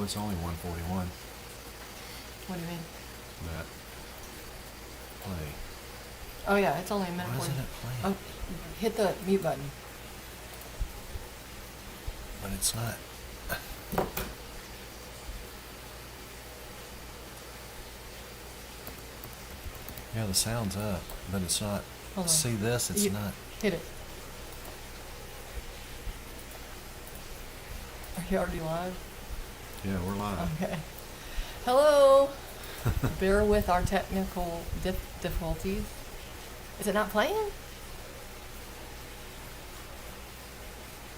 it's only 1:41. What do you mean? That play. Oh yeah, it's only a minute Why 40. isn't it playing? Oh, hit the mute button. But it's not. Yeah, the sound's up, but it's not. Hold on. See this? It's not. Hit it. Are you already live? Yeah, we're live. Okay. Hello. Bear with our technical difficulties. Is it not playing?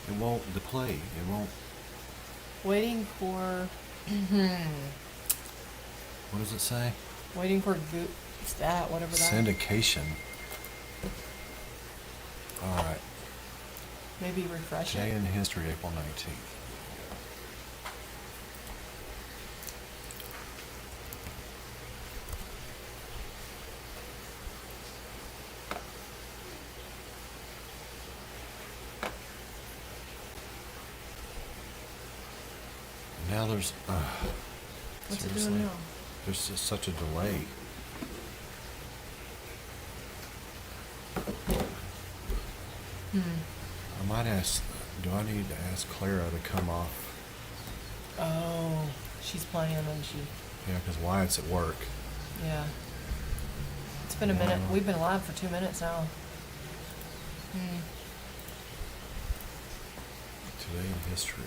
It won't play. It won't. Waiting for. What does it say? Waiting for stat, whatever that. Syndication. All right. Maybe refresh Day it. in history, April 19th. Now there's. What's it seriously? doing now? There's just such a delay. I might ask. Do I need to ask Clara to come off? Oh, she's playing, isn't she? Yeah, because Wyatt's at work. Yeah. It's been a minute. Wow. We've been live for 2 minutes now. Today in history.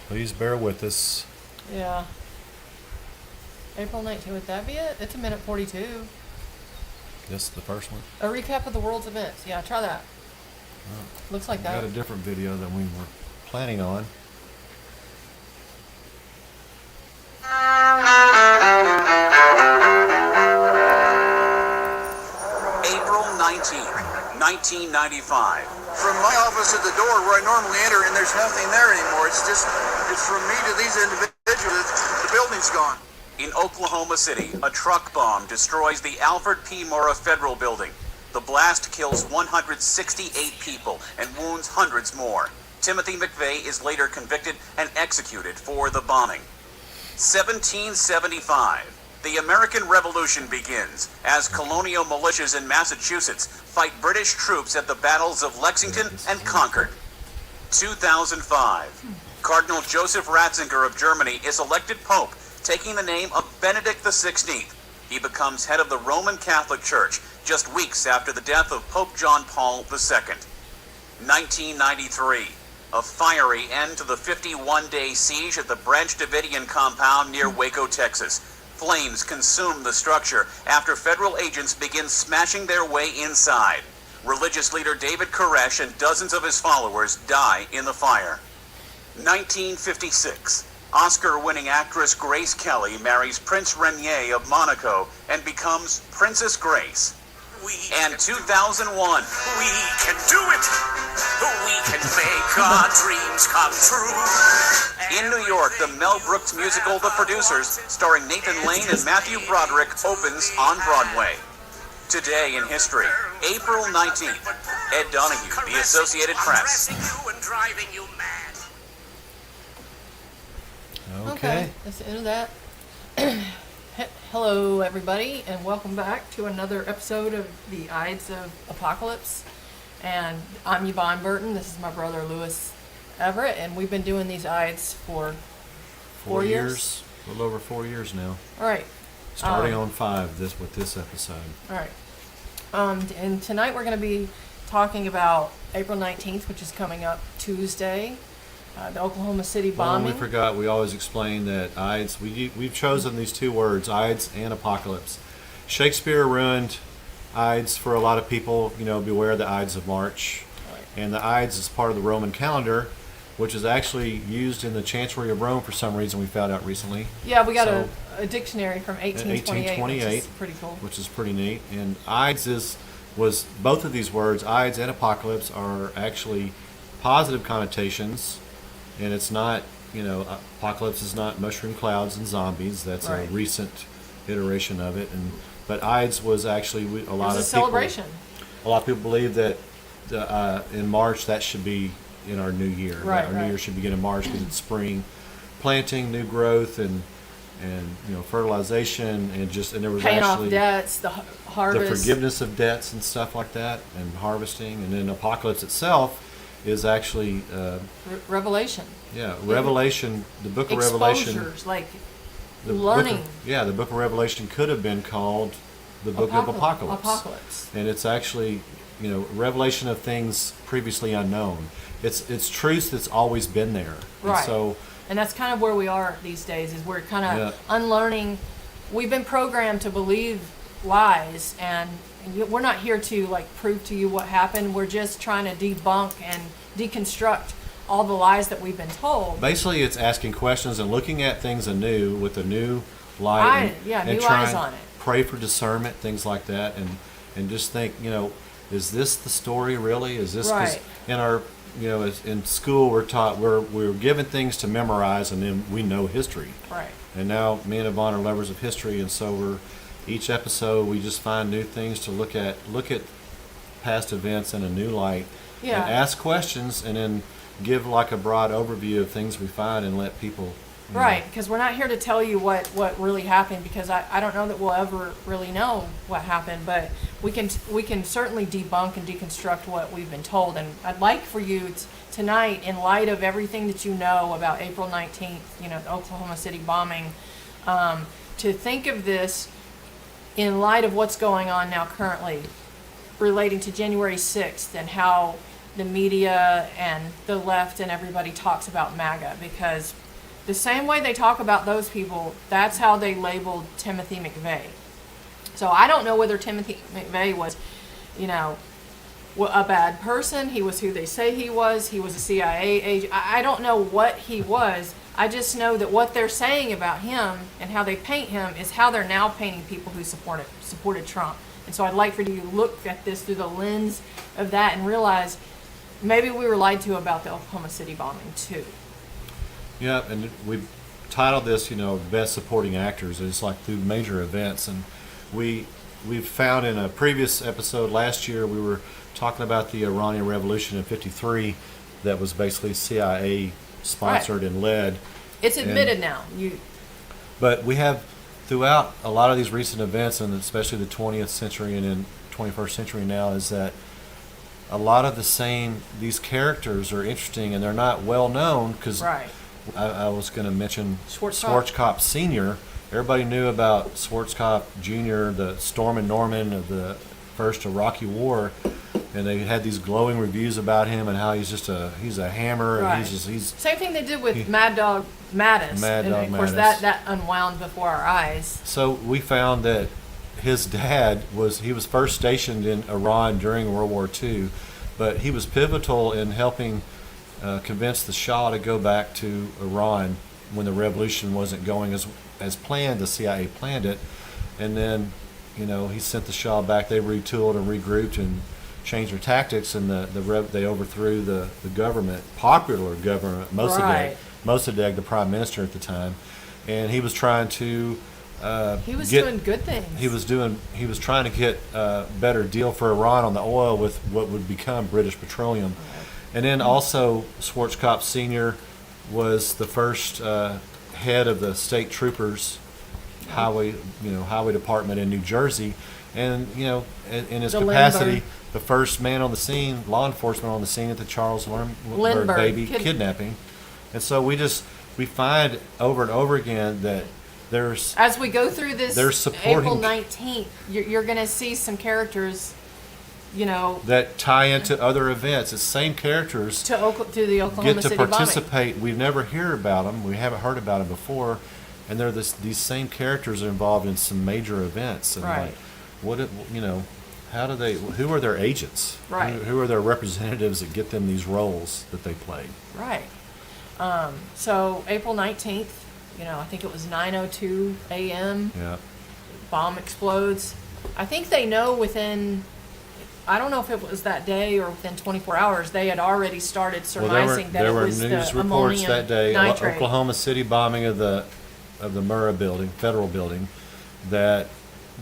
Please bear with us. Yeah. April 19th, would that be it? It's a minute 42. This is the first one. A recap of the world's events. Yeah, try that. Oh, Looks like we that. got a different video than we were planning on. April 19th, 1995. From my office at the door where I normally enter, and there's nothing there anymore. It's from me to these individuals. The building's gone. In Oklahoma City, a truck bomb destroys the Alfred P. Murrah Federal Building. The blast kills 168 people and wounds hundreds more. Timothy McVeigh is later convicted and executed for the bombing. 1775. The American Revolution begins as colonial militias in Massachusetts fight British troops at the battles of Lexington and Concord. 2005. Cardinal Joseph Ratzinger of Germany is elected Pope, taking the name of Benedict XVI. He becomes head of the Roman Catholic Church just weeks after the death of Pope John Paul II. 1993. A fiery end to the 51-day siege at the Branch Davidian compound near Waco, Texas. Flames consume the structure after federal agents begin smashing their way inside. Religious leader David Koresh and dozens of his followers die in the fire. 1956. Oscar-winning actress Grace Kelly marries Prince Renier of Monaco and becomes Princess Grace. And 2001. We can do it! We can make our dreams come true! In New York, the Mel Brooks musical The Producers, starring Nathan Lane and Matthew Broderick, opens on Broadway. Today in history, April 19th. Ed Donahue, The Associated Press. Driving you mad. Okay. That's the end of that. Hello, everybody, and welcome back to another episode of the Ides of Apocalypse. And I'm Yvonne Burton. This is my brother, Lewis Everett, and we've been doing these Ides for 4 years. A little over 4 years now. All right. Starting on 5 with this episode. All right. And tonight we're going to be talking about April 19th, which is coming up Tuesday, the Oklahoma City bombing. Oh, we forgot. We always explain that Ides. We've chosen these two words, Ides and Apocalypse. Shakespeare ruined Ides for a lot of people. You know, beware the Ides of March. Right. And the Ides is part of the Roman calendar, which is actually used in the Chancery of Rome for some reason. We found out recently. Yeah, we got So- a dictionary from 1828, which is pretty cool. Which is pretty neat. And Ides was both of these words, Ides and Apocalypse, are actually positive connotations. And it's not, apocalypse is not mushroom clouds and zombies. That's Right. a recent iteration of it. And But Ides was actually a It lot was a of celebration. people. A lot of people believe that in March that should be in our new year. Right, Our new right. year should begin in March because it's spring, planting, new growth, and fertilization, and there was Paying actually off debts, the the harvest. forgiveness of debts and stuff like that, and harvesting. And then Apocalypse itself is actually Revelation. Revelation. The book of Revelation. Exposures, like The learning. the book of Revelation could have been called the book of Apocalypse. Apocalypse. And it's actually, revelation of things previously unknown. It's truth that's always been there. Right. And so, And that's kind of where we are these days, is we're kind of Yeah. unlearning. We've been programmed to believe lies, and we're not here to like prove to you what happened. We're just trying to debunk and deconstruct all the lies that we've been told. basically, it's asking questions and looking at things anew with a new light. New eyes trying, on it. Pray for discernment, things like that, and just think, is this the story really? Is this 'cause Right. in our in school we're taught we're given things to memorize, and then we know history. Right. And now me and Yvonne are lovers of history, and so each episode we just find new things to look at past events in a new light, Yeah. and ask questions, and then give like a broad overview of things we find, and let people Right, because we're not here to tell you what really happened, because I don't know that we'll ever really know what happened, but we can certainly debunk and deconstruct what we've been told. And I'd like for you tonight, in light of everything that you know about April 19th, the Oklahoma City bombing, to think of this in light of what's going on now currently relating to January 6th, and how the media and the left and everybody talks about MAGA, because the same way they talk about those people, that's how they labeled Timothy McVeigh. So I don't know whether Timothy McVeigh was, a bad person. He was who they say he was. He was a CIA agent. I don't know what he was. I just know that what they're saying about him and how they paint him is how they're now painting people who supported Trump. And so I'd like for you to look at this through the lens of that and realize maybe we were lied to about the Oklahoma City bombing too. Yeah, and we've titled this, Best Supporting Actors. It's like through major events, and we've found in a previous episode last year we were talking about the Iranian Revolution in '53, that was basically CIA sponsored and led. It's admitted now. But we have throughout a lot of these recent events, and especially the 20th century and in 21st century now, is that a lot of these characters are interesting, and they're not well known because. Right. I was going to mention Schwarzkopf. Schwarzkopf Sr. Everybody knew about Schwarzkopf Jr., the Stormin' Norman of the First Iraqi War, and they had these glowing reviews about him and how he's a hammer, Right. and he's Same thing they did with Mad Dog Mattis. Mad and Dog of course Mattis. that unwound before our eyes. So we found that his dad was first stationed in Iran during World War II, but he was pivotal in helping convince the Shah to go back to Iran when the revolution wasn't going as planned. The CIA planned it, and then he sent the Shah back. They retooled and regrouped and changed their tactics, and they overthrew the government, popular government, Mossadegh, the prime minister at the time, and he was trying to. He was doing good things. He was trying to get a better deal for Iran on the oil with what would become British Petroleum. And then also Schwarzkopf Sr. was the first head of the state troopers highway department in New Jersey, and in his The capacity, Lindbergh. the first man on the scene, law enforcement on the scene at the Charles Lindbergh Lindbergh baby kidnapping. And so we find over and over again that there's As we go through this They're supporting- April 19th, you're going to see some characters, that tie into other events. It's the same characters to the Oklahoma get to City participate. We never hear about them. We haven't heard about them before, and they're these same characters are involved in some major events. And Right. how do they? Who are their agents? Right. Who are their representatives that get them these roles that they played? bombing. Right. So April 19th, I think it was 9:02 a.m. Yeah. Bomb explodes. I think they know within. I don't know if it was that day or within 24 hours. They had already started surmising that there it were was news the reports ammonium that day. nitrate. Oklahoma City bombing of the Murrah building, federal building, that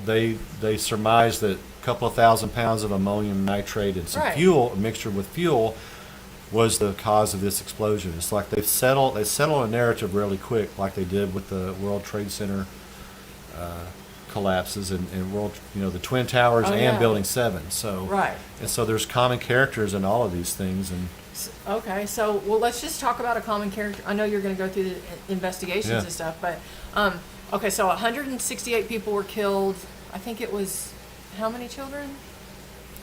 they surmised that a couple of thousand pounds of ammonium nitrate and some Right. fuel, a mixture with fuel, was the cause of this explosion. It's like they settle a narrative really quick, like they did with the World Trade Center collapses and the Twin Towers Oh, and yeah. Building 7. So Right. and so there's common characters in all of these things, and Okay, so let's just talk about a common character. I know you're going to go through the investigations Yeah. and stuff, but okay, so 168 people were killed. I think it was how many children?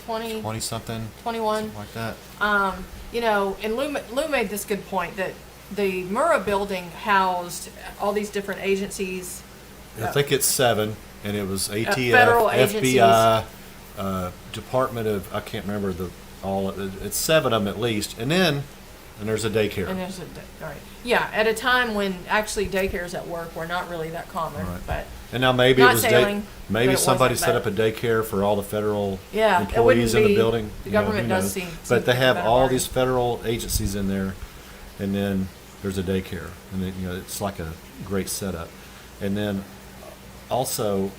20, 20 something, 21. something like that. And Lou made this good point that the Murrah building housed all these different agencies. I think it's 7, and it was ATF, federal agencies. FBI, Department of, I can't remember it's 7 of them at least, and there's a daycare. And there's all right. Yeah, at a time when actually daycares at work were not really that common, Right. but And now maybe Not it was sailing, but maybe it somebody wasn't set up bad. a daycare for all the federal Yeah, it wouldn't employees in the be- building. the You know, government who does knows? seem But they to have think all about it. these federal agencies in there, and then there's a daycare, and it's like a great setup. And then also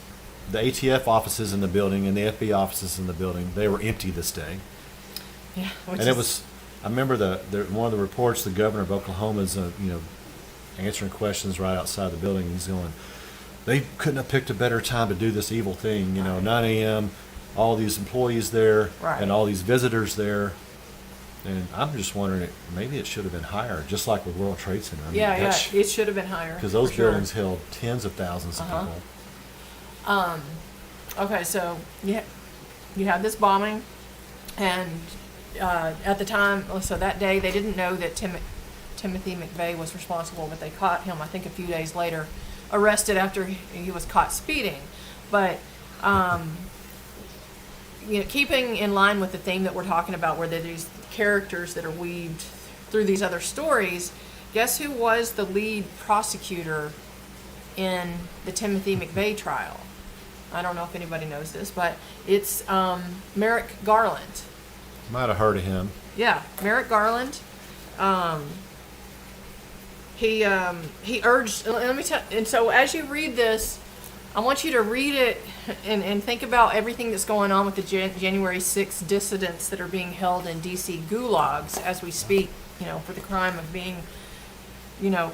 the ATF offices in the building and the FBI offices in the building, they were empty this day. yeah, which And it is- was, I remember one of the reports, the governor of Oklahoma's, answering questions right outside the building. And he's going, they couldn't have picked a better time to do this evil thing. 9 a.m., all these employees there, Right. and all these visitors there. And I'm just wondering, maybe it should have been higher, just like with World Trade Center. it should have been higher. Because those for sure. buildings held tens of thousands of Uh-huh. people. Okay, so you had this bombing, and at the time, so that day they didn't know that Timothy McVeigh was responsible, but they caught him, I think, a few days later, arrested after he was caught speeding. But keeping in line with the theme that we're talking about, where there are these characters that are weaved through these other stories, guess who was the lead prosecutor in the Timothy McVeigh trial? I don't know if anybody knows this, but it's Merrick Garland. Might have heard of him. Yeah, Merrick Garland. He urged. Let me tell. And so as you read this, I want you to read it and think about everything that's going on with the January 6th dissidents that are being held in D.C. gulags as we speak. For the crime of being,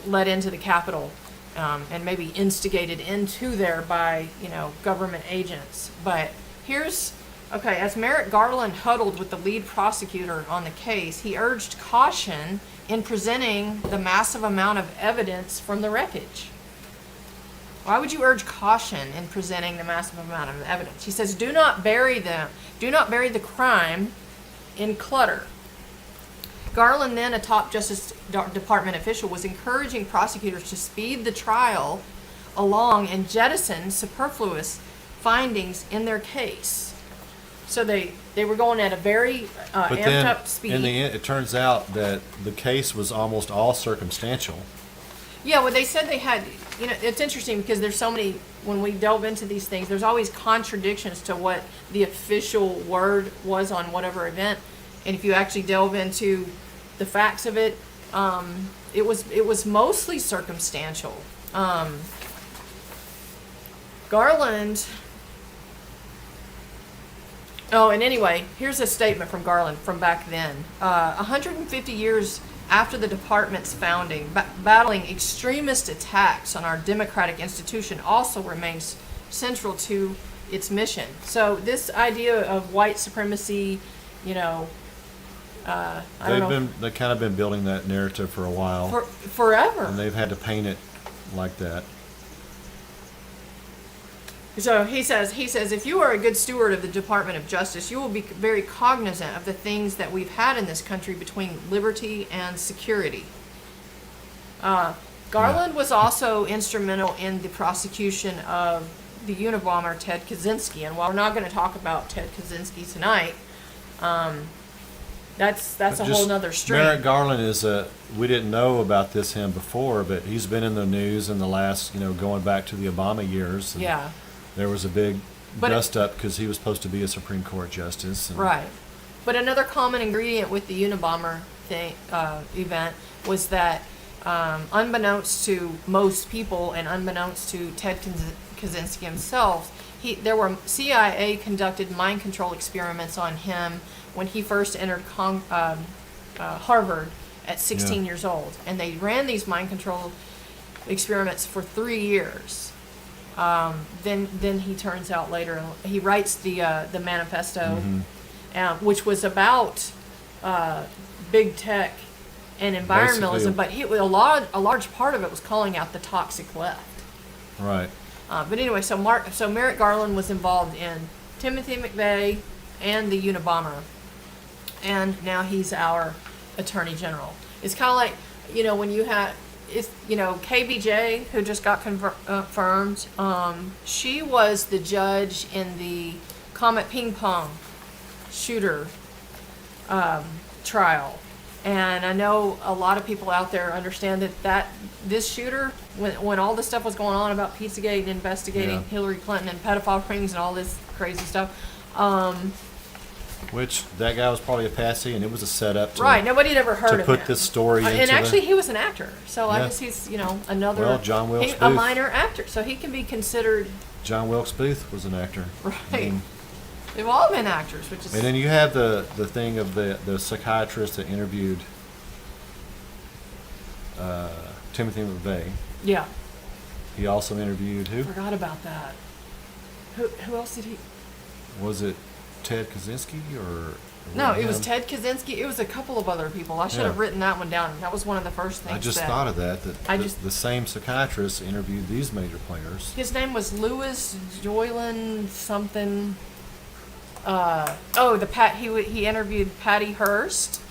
led into the Capitol. And maybe instigated into there by, government agents. But as Merrick Garland huddled with the lead prosecutor on the case, he urged caution in presenting the massive amount of evidence from the wreckage. Why would you urge caution in presenting the massive amount of evidence? He says, do not bury the crime in clutter. Garland, then a top Justice Department official, was encouraging prosecutors to speed the trial along and jettison superfluous findings in their case. So they were going at a very But amped then, up speed. in the end, it turns out that the case was almost all circumstantial. Yeah, well, they said they had, it's interesting because there's so many, when we delve into these things, there's always contradictions to what the official word was on whatever event. And if you actually delve into the facts of it, it was mostly circumstantial. Garland. Oh, and anyway, here's a statement from Garland from back then. 150 years after the department's founding, battling extremist attacks on our democratic institution also remains central to its mission. So this idea of white supremacy, I don't know, They've kind of been building that narrative for a while, forever. and they've had to paint it like that. So he says, if you are a good steward of the Department of Justice, you will be very cognizant of the things that we've had in this country between liberty and security. Garland was also instrumental in the prosecution of the Unabomber Ted Kaczynski. And while we're not going to talk about Ted Kaczynski tonight, that's a whole nother stream. Merrick Garland we didn't know about him before, but he's been in the news in the last, going back to the Obama years. And Yeah. there was a big But dust up because he was supposed to be a Supreme Court justice. And Right. But another common ingredient with the Unabomber event was that unbeknownst to most people and unbeknownst to Ted Kaczynski himself, There were CIA conducted mind control experiments on him when he first entered Harvard at 16 years old, and they ran these mind control experiments for 3 years. Then he turns out later, he writes the manifesto, which was about big tech and environmentalism, but a large part of it was calling out the toxic left. Right. But anyway, so Merrick Garland was involved in Timothy McVeigh and the Unabomber, and now he's our Attorney General. It's kind of like, when you had, KBJ, who just got confirmed, she was the judge in the Comet Ping Pong shooter trial. And I know a lot of people out there understand that this shooter, when all this stuff was going on about Pizzagate and investigating Hillary Clinton and pedophile rings and all this crazy stuff, which that guy was probably a patsy, and it was a setup to, right, nobody had ever heard of him. to put this story into and actually he was an actor, so I guess he's another John Wilkes a Booth. minor actor, so he can be considered John Wilkes Booth was an actor. right. They've all been actors, which is. And then you have the thing of the psychiatrist that interviewed Timothy McVeigh. Yeah. He also interviewed who? Forgot about that. Who else did he? Was it Ted Kaczynski or? No, it was Ted Kaczynski. It was a couple of other people. I should have written that one down. That was one of the first things. I just thought of that. The same psychiatrist interviewed these major players. His name was Louis Joyland something. He interviewed Patty Hearst.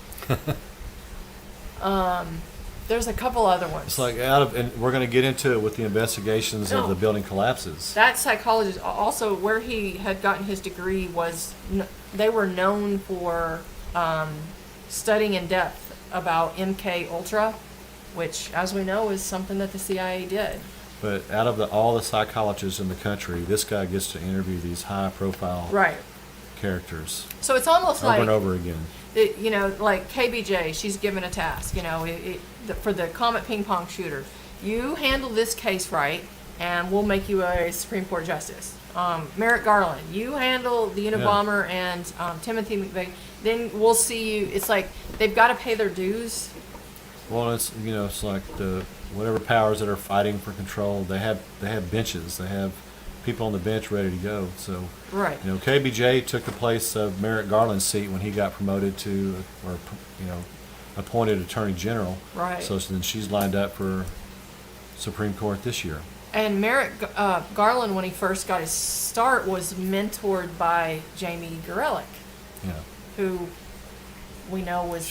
There's a couple other ones. It's like and we're going to get into it with the investigations of the building collapses. That psychologist, also where he had gotten his degree, they were known for studying in depth about MK Ultra, which, as we know, is something that the CIA did. But out of all the psychologists in the country, this guy gets to interview these high-profile characters. So it's almost over and over again. Like KBJ, she's given a task. For the Comet Ping Pong shooter, you handle this case right, and we'll make you a Supreme Court justice. Merrick Garland, you handle the Unabomber and Timothy McVeigh. Then we'll see you. It's like they've got to pay their dues. Well, it's like the whatever powers that are fighting for control. They have benches. They have people on the bench ready to go. So right. KBJ took the place of Merrick Garland's seat when he got promoted to, or appointed Attorney General. Right. So then she's lined up for Supreme Court this year. And Merrick Garland, when he first got his start, was mentored by Jamie Gorelick, who we know was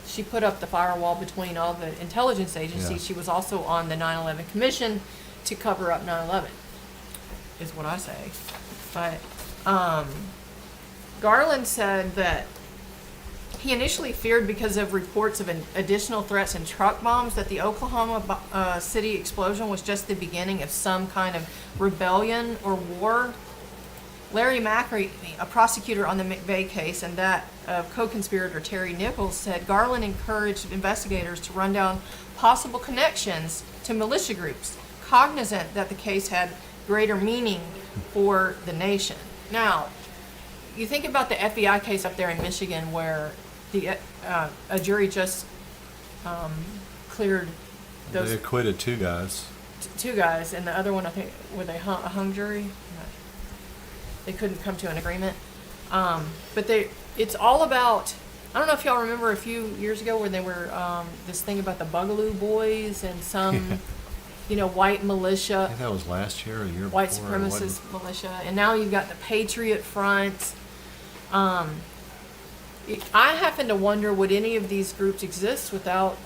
she put up the firewall between all the intelligence agencies. Yeah. She was also on the 9/11 Commission to cover up 9/11, is what I say. But Garland said that he initially feared, because of reports of additional threats and truck bombs, that the Oklahoma City explosion was just the beginning of some kind of rebellion or war. Larry Macri, a prosecutor on the McVeigh case, and that of co-conspirator Terry Nichols, said Garland encouraged investigators to run down possible connections to militia groups, cognizant that the case had greater meaning for the nation. Now, you think about the FBI case up there in Michigan, where a jury just cleared those. They acquitted two guys. Two guys, and the other one, I think, were they a hung jury? They couldn't come to an agreement. But it's all about. I don't know if y'all remember a few years ago when they were this thing about the Bugaloo Boys and some, white militia. I think that was last year or a year white before. White supremacist militia, and now you've got the Patriot Front. I happen to wonder, would any of these groups exist without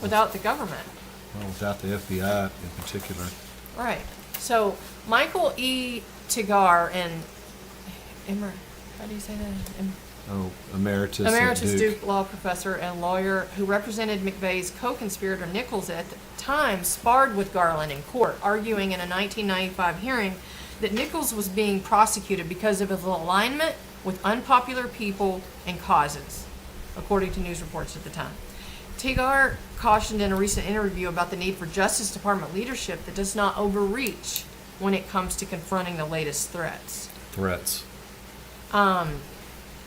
the government? Well, without the FBI in particular. Right. So Michael E. Tigar and how do you say that? Emeritus Duke law professor and lawyer who represented McVeigh's co-conspirator Nichols at the time sparred with Garland in court, arguing in a 1995 hearing that Nichols was being prosecuted because of his alignment with unpopular people and causes, according to news reports at the time. Tigar cautioned in a recent interview about the need for Justice Department leadership that does not overreach when it comes to confronting the latest threats.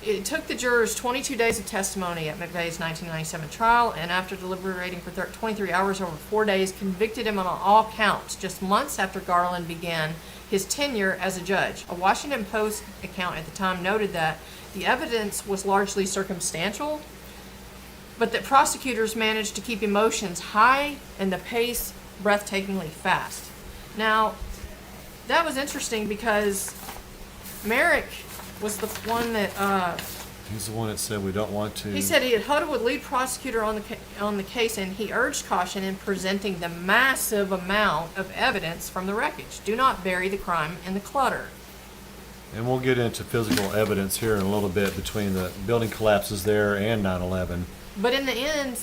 It took the jurors 22 days of testimony at McVeigh's 1997 trial, and after deliberating for 23 hours over 4 days, convicted him on all counts, just months after Garland began his tenure as a judge. A Washington Post account at the time noted that the evidence was largely circumstantial, but that prosecutors managed to keep emotions high and the pace breathtakingly fast. Now, that was interesting because Merrick was the one that He's the one that said we don't want to. he said he had huddled with lead prosecutor on the case, and he urged caution in presenting the massive amount of evidence from the wreckage. Do not bury the crime in the clutter. And we'll get into physical evidence here in a little bit between the building collapses there and 9/11. But in the end,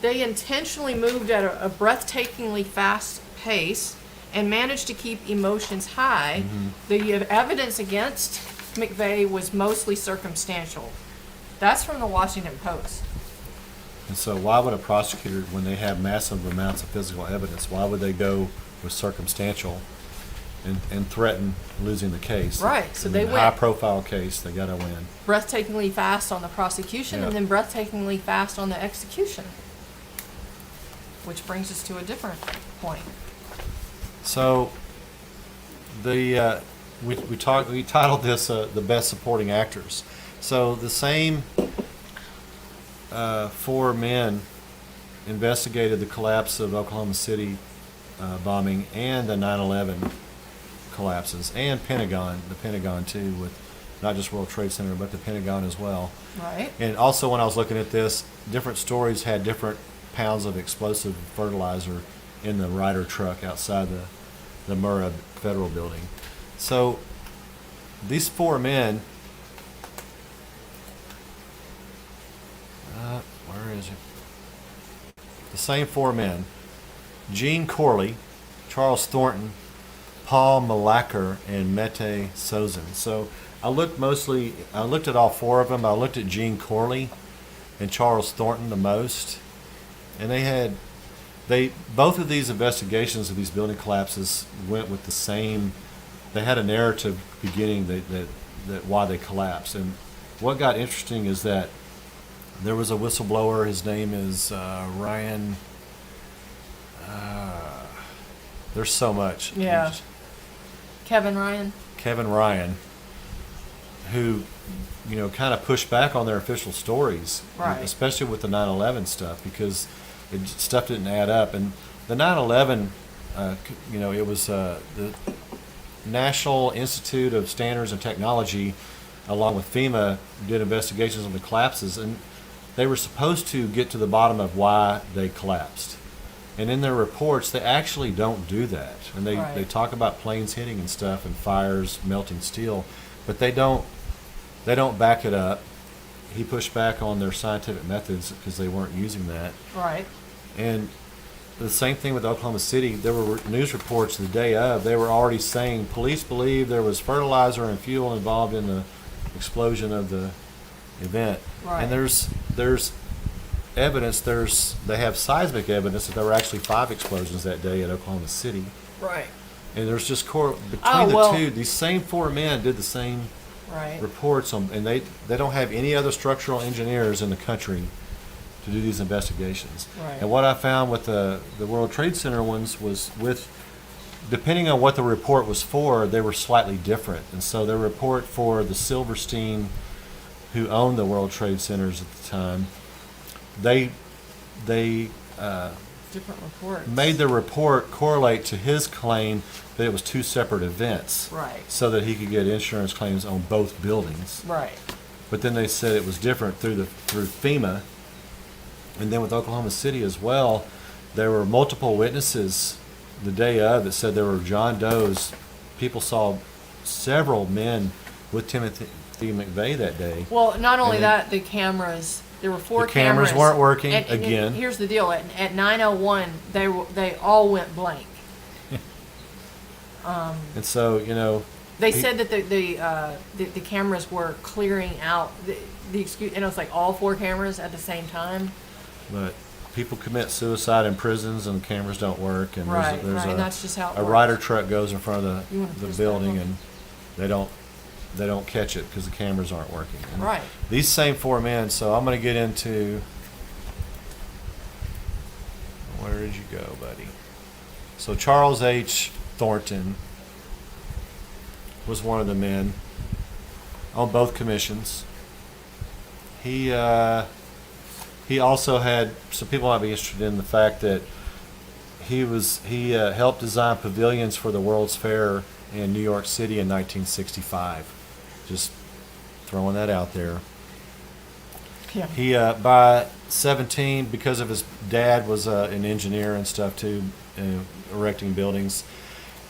they intentionally moved at a breathtakingly fast pace and managed to keep emotions high. The evidence against McVeigh was mostly circumstantial. That's from the Washington Post. And so why would a prosecutor, when they have massive amounts of physical evidence, why would they go with circumstantial and threaten losing the case? Right, so I they mean, a went high-profile case, they got to win. breathtakingly fast on the prosecution Yeah. and then breathtakingly fast on the execution. Which brings us to a different point. So the we titled this the best supporting actors. So the same four men investigated the collapse of Oklahoma City bombing and the 9/11 collapses, and the Pentagon too, with not just World Trade Center but the Pentagon as well. Right. And also, when I was looking at this, different stories had different pounds of explosive fertilizer in the Ryder truck outside the Murrah Federal Building. So these four men, where is it? The same four men: Gene Corley, Charles Thornton, Paul Malacher, and Mette Sozin. So I looked at all four of them. I looked at Gene Corley and Charles Thornton the most, and both of these investigations of these building collapses went with the same. They had a narrative beginning that why they collapsed. And what got interesting is that there was a whistleblower. His name is Ryan. There's so much. Yeah. Kevin Ryan, who, kind of pushed back on their official stories, Right. especially with the 9/11 stuff, because stuff didn't add up. And the 9/11, it was the National Institute of Standards and Technology, along with FEMA, did investigations on the collapses, and they were supposed to get to the bottom of why they collapsed. And in their reports, they actually don't do that. And they Right. talk about planes hitting and stuff and fires, melting steel, but they don't back it up. He pushed back on their scientific methods because they weren't using that. right. And the same thing with Oklahoma City. There were news reports the day of. They were already saying police believe there was fertilizer and fuel involved in the explosion of the event. Right. And there's evidence. They have seismic evidence that there were actually 5 explosions that day at Oklahoma City. Right. And there's just between Oh, the well- two. These same 4 men did the same Right. reports on, and they don't have any other structural engineers in the country to do these investigations. Right. And what I found with the World Trade Center ones was depending on what the report was for, they were slightly different. And so the report for the Silverstein, who owned the World Trade Centers at the time, they Different reports. made the report correlate to his claim that it was 2 separate events, Right. so that he could get insurance claims on both buildings. Right. But then they said it was different through FEMA. And then with Oklahoma City as well, there were multiple witnesses the day of that said there were John Does. People saw several men with Timothy McVeigh that day. Well, not only And then- that, the cameras. There were 4 The cameras weren't working, And again. here's the deal: at 9:01, they all went blank. And so, They He- said that the cameras were clearing out the excuse, and it was like all 4 cameras at the same time. but people commit suicide in prisons and the cameras don't work, and Right, there's right, a, and that's just how it a works. rider truck goes in front of You wanna the push that building, one? and they don't catch it because the cameras aren't working. And Right. These same 4 men. So I'm going to get into. Where did you go, buddy? So Charles H. Thornton was one of the men on both commissions. He also had, some people might be interested in the fact that he helped design pavilions for the World's Fair in New York City in 1965. Just throwing that out there. Yeah. He by 17, because of his dad was an engineer and stuff too, erecting buildings,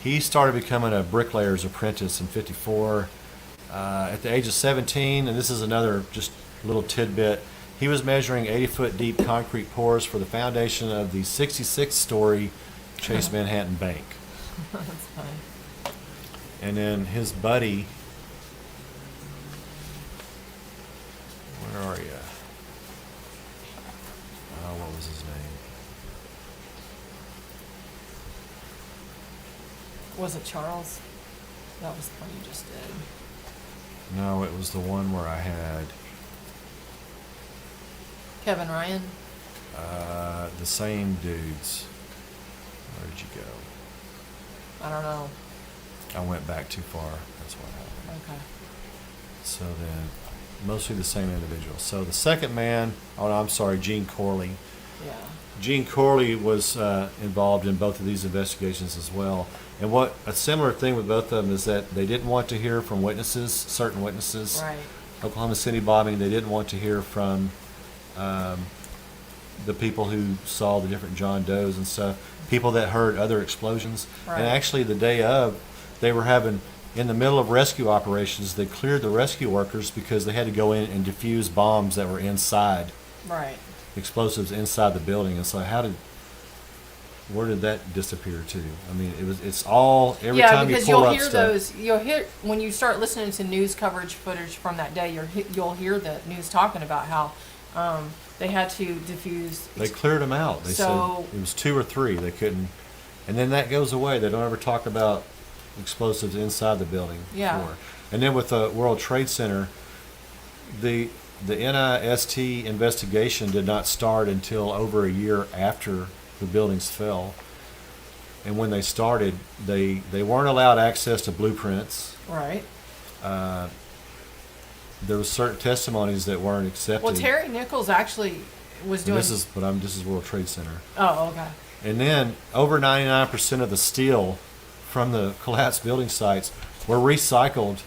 he started becoming a bricklayer's apprentice in '54. At the age of 17, and this is another just little tidbit, he was measuring 80-foot deep concrete pours for the foundation of the 66-story Chase Manhattan Bank. That's funny. And then his buddy, where are you? Oh, what was his name? Was it Charles? That was the one you just did. No, it was the one where I had Kevin Ryan? the same dudes. Where did you go? I don't know. I went back too far. That's what happened. Okay. So then, mostly the same individual. So the second man, I'm sorry, Gene Corley. Yeah. Gene Corley was involved in both of these investigations as well. And what a similar thing with both of them is that they didn't want to hear from witnesses, certain witnesses. Right. Oklahoma City bombing, they didn't want to hear from the people who saw the different John Does and stuff, people that heard other explosions. Right. And actually the day of, they were having, in the middle of rescue operations, they cleared the rescue workers because they had to go in and defuse bombs that were inside, Right. explosives inside the building. And so where did that disappear to? I mean, it's all, every Yeah, time you because pull you'll up hear stuff. you'll hear, when you start listening to news coverage footage from that day, you'll hear the news talking about how they had to defuse. They cleared them out. They So- said it was 2 or 3. They couldn't, and then that goes away. They don't ever talk about explosives inside the building. Yeah. before. And then with the World Trade Center, the NIST investigation did not start until over a year after the buildings fell. And when they started, they weren't allowed access to blueprints. Right. There was certain testimonies that weren't accepted. Well, Terry Nichols actually was And doing. this is World Trade Center. Oh, okay. And then over 99% of the steel from the collapsed building sites were recycled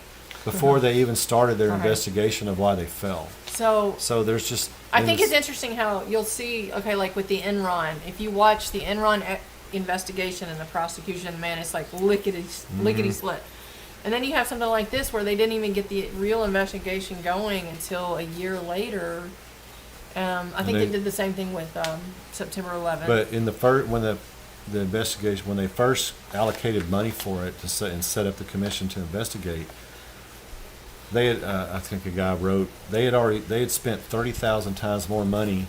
before they even started their Right. investigation of why they fell. So there's just. I think it's interesting how you'll see, okay, like with the Enron, if you watch the Enron investigation and the prosecution, man, it's like lickety split. And then you have something like this where they didn't even get the real investigation going until a year later. I think they did the same thing with September 11th. But in the first, when the investigation, when they first allocated money for it to set up the commission to investigate, they had, I think a guy wrote, they had spent 30,000 times more money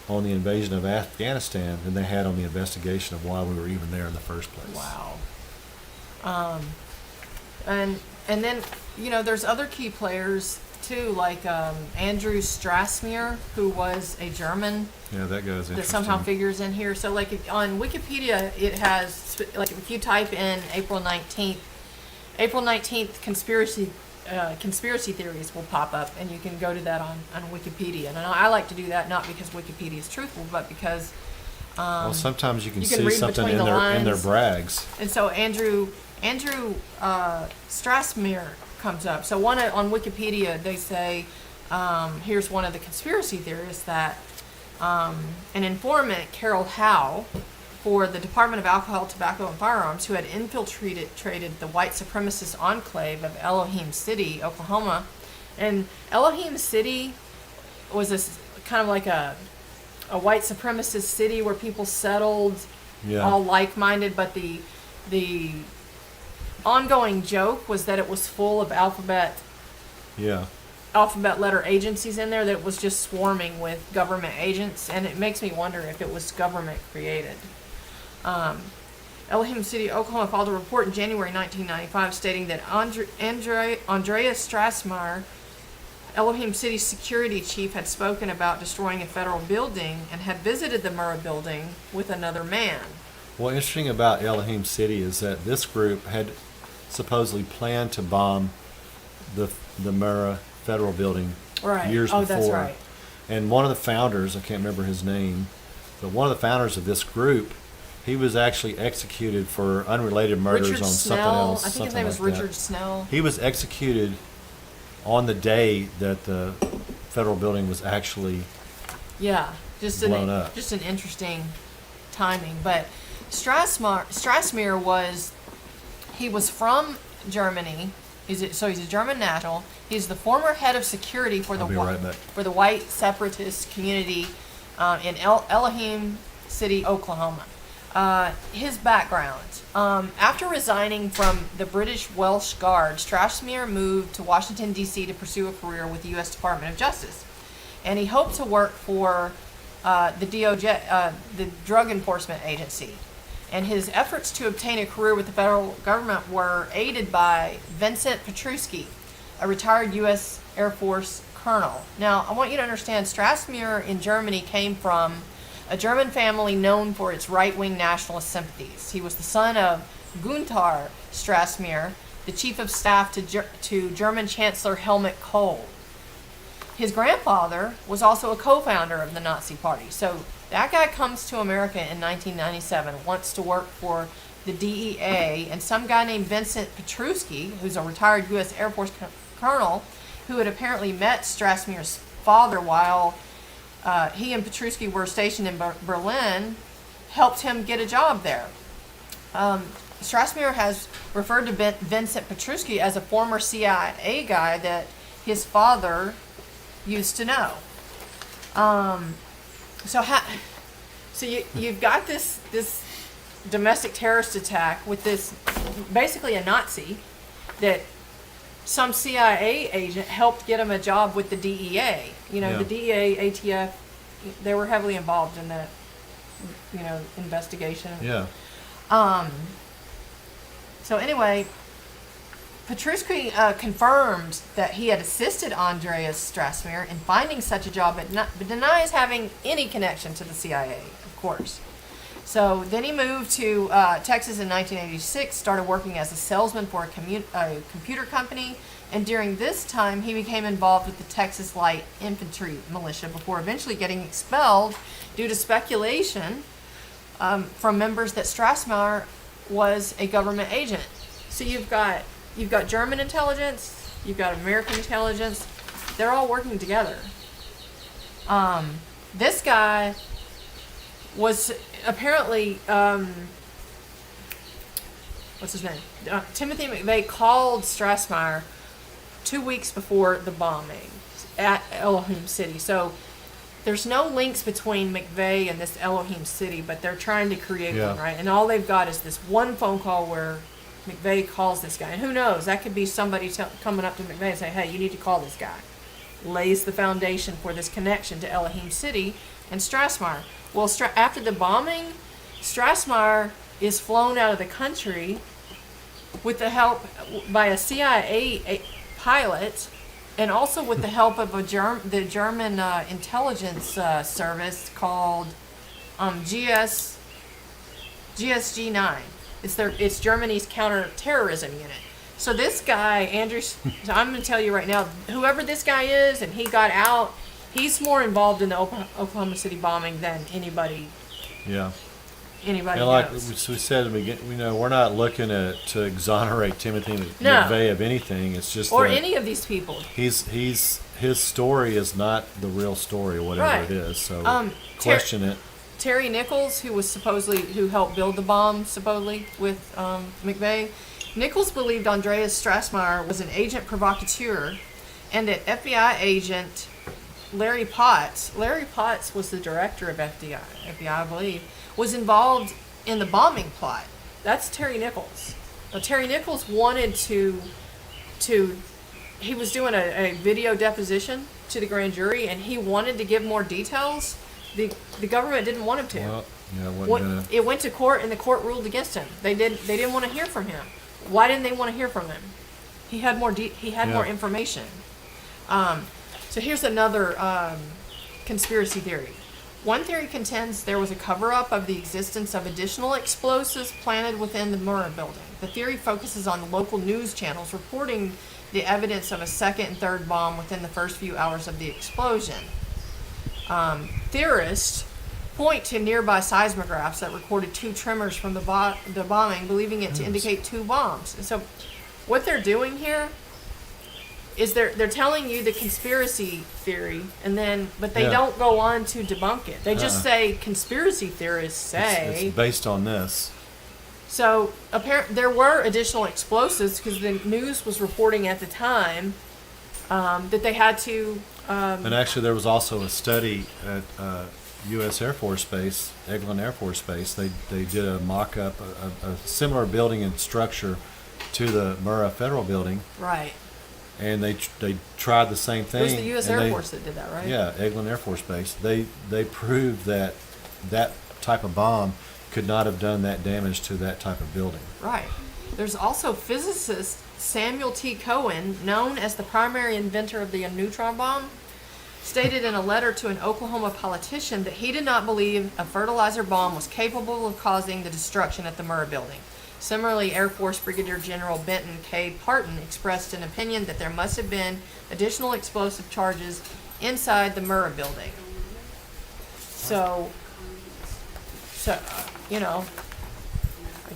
on the invasion of Afghanistan than they had on the investigation of why we were even there in the first place. Wow. And then, there's other key players too, like Andrew Strassmeer, who was a German Yeah, that guy's interesting. that somehow figures in here. So like on Wikipedia, it has, like if you type in April 19th conspiracy theories will pop up, and you can go to that on Wikipedia. And I like to do that not because Wikipedia is truthful, but because well, sometimes you can you can see read something between in the their lines. brags. And so Andrew Strassmeer comes up. So on Wikipedia, they say, here's one of the conspiracy theories that an informant, Carol Howe, for the Department of Alcohol, Tobacco, and Firearms, who had infiltrated the white supremacist enclave of Elohim City, Oklahoma. And Elohim City was this kind of like a white supremacist city where people settled, Yeah. all like-minded, but the ongoing joke was that it was full of alphabet Yeah. alphabet letter agencies in there that it was just swarming with government agents, and it makes me wonder if it was government created. Elohim City, Oklahoma filed a report in January 1995 stating that Andreas Strassmeyer, Elohim City's security chief, had spoken about destroying a federal building and had visited the Murrah building with another man. What's interesting about Elohim City is that this group had supposedly planned to bomb the Murrah federal building years before. That's right. And one of the founders, I can't remember his name, but one of the founders of this group, he was actually executed for unrelated murders Richard on Snell, something else. I think his something name was like that. Richard Snell. He was executed on the day that the federal building was actually Yeah, just blown up. Just an interesting timing. But Strassmeyer was from Germany. He's a German national. He's the former head of security for I'll be right back. for the white separatist community in Elohim City, Oklahoma. His background. After resigning from the British Welsh Guard, Strassmeyer moved to Washington, D.C. to pursue a career with the U.S. Department of Justice. And he hoped to work for the DOJ, the Drug Enforcement Agency. And his efforts to obtain a career with the federal government were aided by Vincent Petruski, a retired U.S. Air Force colonel. Now, I want you to understand, Strassmeyer in Germany came from a German family known for its right-wing nationalist sympathies. He was the son of Gunther Strassmeyer, the chief of staff to German Chancellor Helmut Kohl. His grandfather was also a co-founder of the Nazi Party. So that guy comes to America in 1997, wants to work for the DEA, and some guy named Vincent Petruski, who's a retired U.S. Air Force colonel, who had apparently met Strassmeyer's father while he and Petruski were stationed in Berlin, helped him get a job there. Strassmeyer has referred to Vincent Petruski as a former CIA guy that his father used to know. So you've got this domestic terrorist attack with this, basically a Nazi, that some CIA agent helped get him a job with the DEA. The DEA, ATF, they were heavily involved in that, investigation. Yeah. So anyway, Petruski confirmed that he had assisted Andreas Strassmeyer in finding such a job, but denies having any connection to the CIA, of course. So then he moved to Texas in 1986, started working as a salesman for a computer company, and during this time he became involved with the Texas Light Infantry Militia before eventually getting expelled due to speculation from members that Strassmeyer was a government agent. So you've got German intelligence, you've got American intelligence, they're all working together. This guy was apparently, what's his name? Timothy McVeigh called Strassmeyer 2 weeks before the bombing at Elohim City. So there's no links between McVeigh and this Elohim City, but they're trying to create one, right? And all they've got is this one phone call where McVeigh calls this guy. And who knows, that could be somebody coming up to McVeigh and say, hey, you need to call this guy. Lays the foundation for this connection to Elohim City and Strassmeyer. Well, after the bombing, Strassmeyer is flown out of the country with the help by a CIA pilot, and also with the help of the German intelligence service called GSG-9. It's Germany's counterterrorism unit. So this guy, Andrew, I'm going to tell you right now, whoever this guy is, and he got out, he's more involved in the Oklahoma City bombing than anybody. Yeah. Anybody And like knows. we said at the beginning, we're not looking to exonerate Timothy McVeigh of anything. It's just or that any of these people. his story is not the real story, whatever Right. it is. So question it. Terry Nichols, who helped build the bomb, supposedly, with McVeigh. Nichols believed Andreas Strassmeyer was an agent provocateur, and that FBI agent Larry Potts was the director of FBI, I believe, was involved in the bombing plot. That's Terry Nichols. Now, Terry Nichols wanted to he was doing a video deposition to the grand jury, and he wanted to give more details. The government didn't want him to. Well, yeah, it wasn't gonna. It went to court, and the court ruled against him. They didn't want to hear from him. Why didn't they want to hear from him? He had more more information. So here's another conspiracy theory. One theory contends there was a cover-up of the existence of additional explosives planted within the Murrah building. The theory focuses on local news channels reporting the evidence of a second and third bomb within the first few hours of the explosion. Theorists point to nearby seismographs that recorded 2 tremors from the bombing, believing it to indicate 2 bombs. And so what they're doing here is they're telling you the conspiracy theory, but they don't go on to debunk it. They just say conspiracy theorists say. It's based on this. So there were additional explosives because the news was reporting at the time that they had to. And actually, there was also a study at U.S. Air Force Base, XLIII Air Force Base. They did a mock-up, a similar building and structure to the Murrah Federal Building. Right. And they tried the same thing. It was the U.S. Air Force that did that, right? Yeah, XLIII Air Force Base. They proved that type of bomb could not have done that damage to that type of building. Right. There's also physicist Samuel T. Cohen, known as the primary inventor of the neutron bomb, stated in a letter to an Oklahoma politician that he did not believe a fertilizer bomb was capable of causing the destruction at the Murrah building. Similarly, Air Force Brigadier General Benton K. Parton expressed an opinion that there must have been additional explosive charges inside the Murrah building. So, I